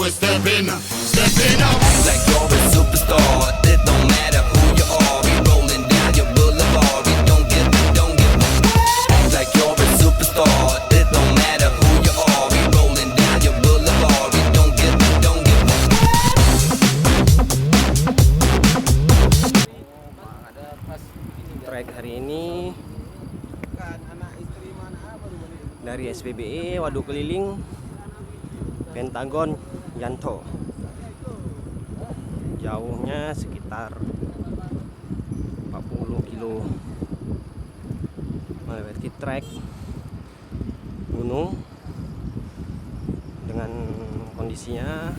Stepping up. Like you're a superstar. It don't matter who you are. We rolling down your boulevard. We don't give. Act like you're a superstar. It don't matter who you are. We rolling down your boulevard. We don't give. Trek hari ini dari SPBE Waduk Keliling Pentagon Yanto, jauhnya sekitar 40 kilo, melewati trek gunung dengan kondisinya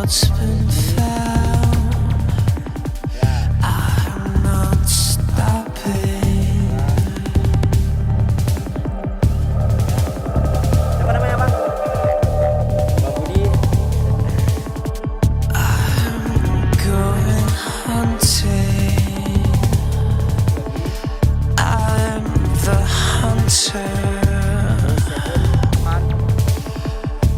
what's been found. I'm not stopping. Siapa namanya, Bang? Bang Budi. I'm going hunting. I'm the hunter.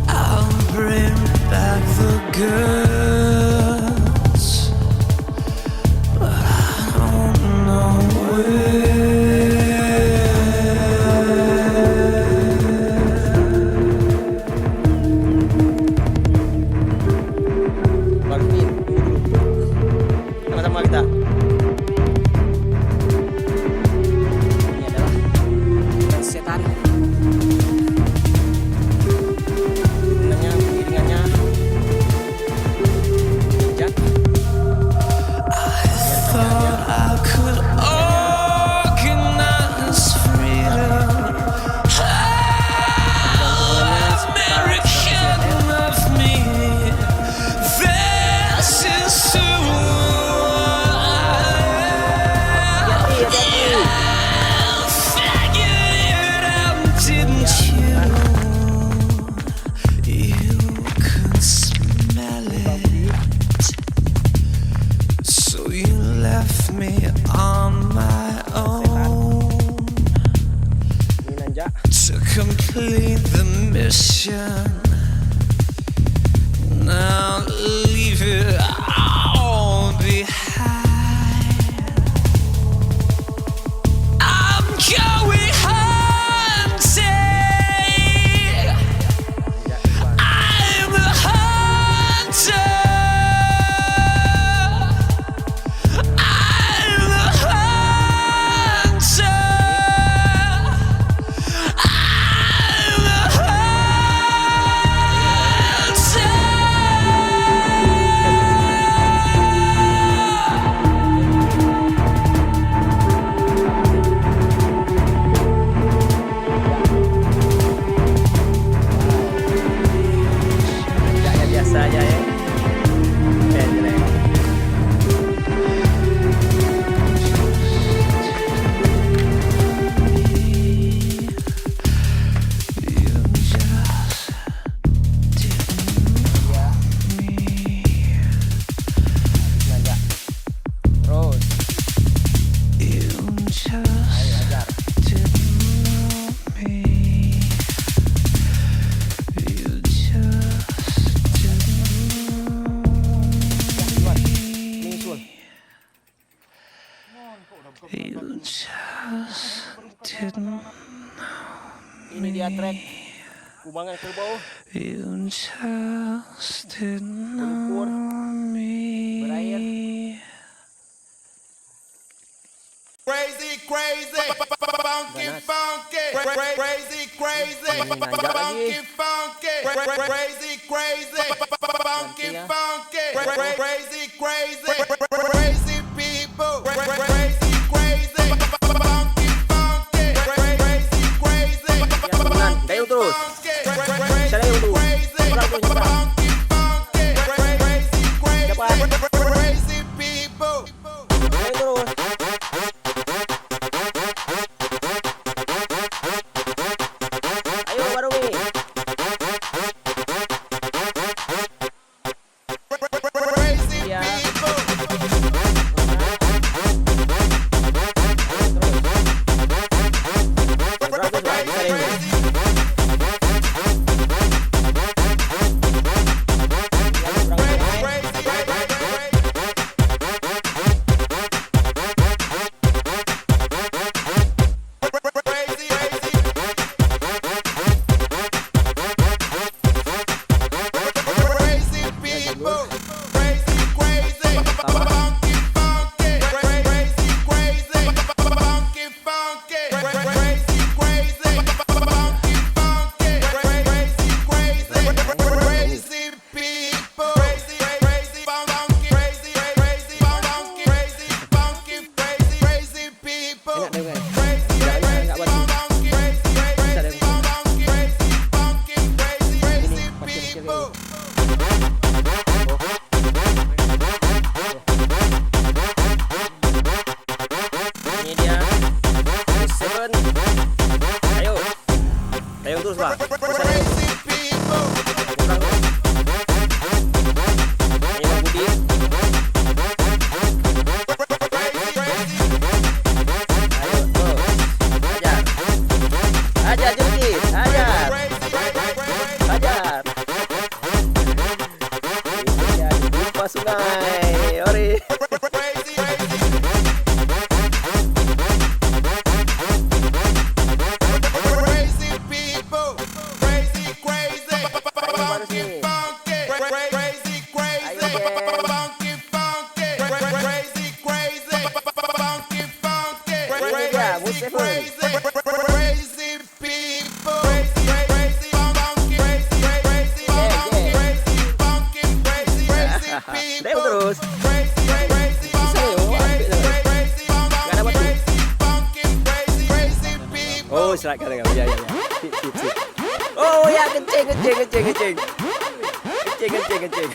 I'll bring back the goods, but I don't know Bang Min, sama-sama kita. Ini adalah setan. Iringannya thought I could organize freedom. American of me, this is who I am. Figured it out, didn't you? You could smell it, so you left me on my own to complete the mission. Now leave it all behind. I'm going hunting. I'm a hunter. I'm a hunter. I'm a hunter. Ini dia trek Kubangan Kerbau. You just didn't Lumpur. know me. Berair. Crazy, crazy, funky, Ganas. funky, crazy, crazy, Ini nanjak lagi. funky, crazy, crazy, funky, Ganti ya. funky, crazy, crazy, crazy people, crazy, crazy, funky, funky, crazy, crazy, Ya, turunan. Dayung terus. Bisa dayung tuh. Seberang tuh, seberang. funky, funky, crazy, crazy, Cepat. crazy people. Dayung terus. Ayo Barumi. Crazy Ya. people. Seberang tuh, seberang. Bisa dayung. Ya, seberang tuh, naik. Enak dayung guys. Jalannya nggak baju. Bisa dayung. Ini kecil-kecil ini. Ini dia Seven. Ayo dayung terus bang. Bisa dayung. Seberang tuh. Ini Bang Budi. Ayo terus. Ajar. Ajar Jungkit. Ajar. Ajar. Ini dia Dupa Sungai. Ori. Ini dia Bus Seven. Dayung terus. Bisa yo. Apik sangat. Nggak ada batu. Oh, serak kali kamu. Ya, ya, ya. Sip, sip, sip. Oh, ya kencing, kencing, kencing, kencing. Kencing, kencing, kencing.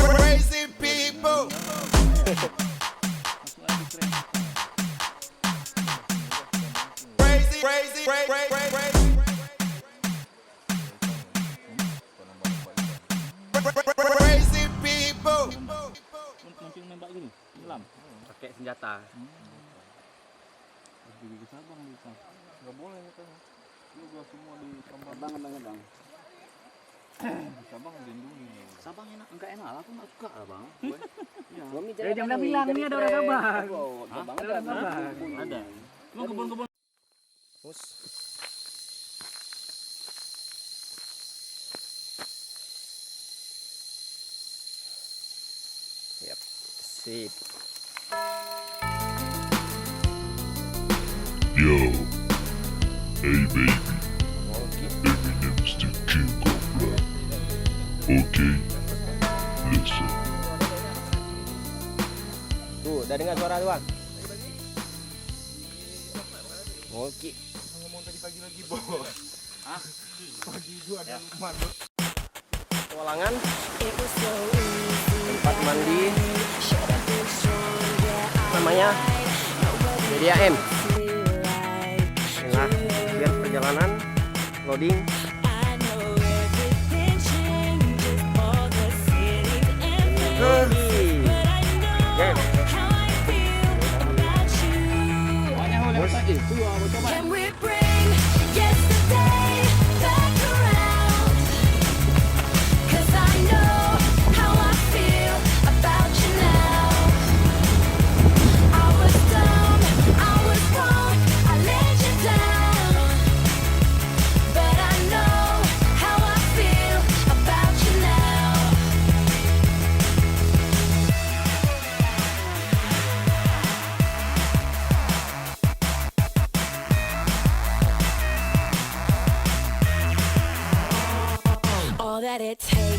Crazy people. Crazy, crazy, crazy, crazy people. Mancing nembak gini, nyelam. Pakai senjata. Pergi ke Sabang bisa. Enggak boleh katanya. Lu gua semua di Sabang. Bang. Di Sabang dilindungi. Sabang enak, enggak enak, aku enggak suka lah bang. Iya. Jangan bilang ini ada orang Sabang. Ada. Lu kebun-kebun Mus. Sip. Yo, hey baby, Oke. Eminem's the king of rap. Okay, listen. Tuh, udah dengar suara tuh, Bang? Oke. Ngomong tadi pagi lagi, Bos. Hah? Pagi gua ada Lukman. Petualangan. Tempat mandi. Namanya Media M. Inilah biar perjalanan loading. Can we bring yesterday back around? 'Cause I know how I feel about you now. I was dumb, I was wrong, I let you down. But I know how I feel about you now. All that it takes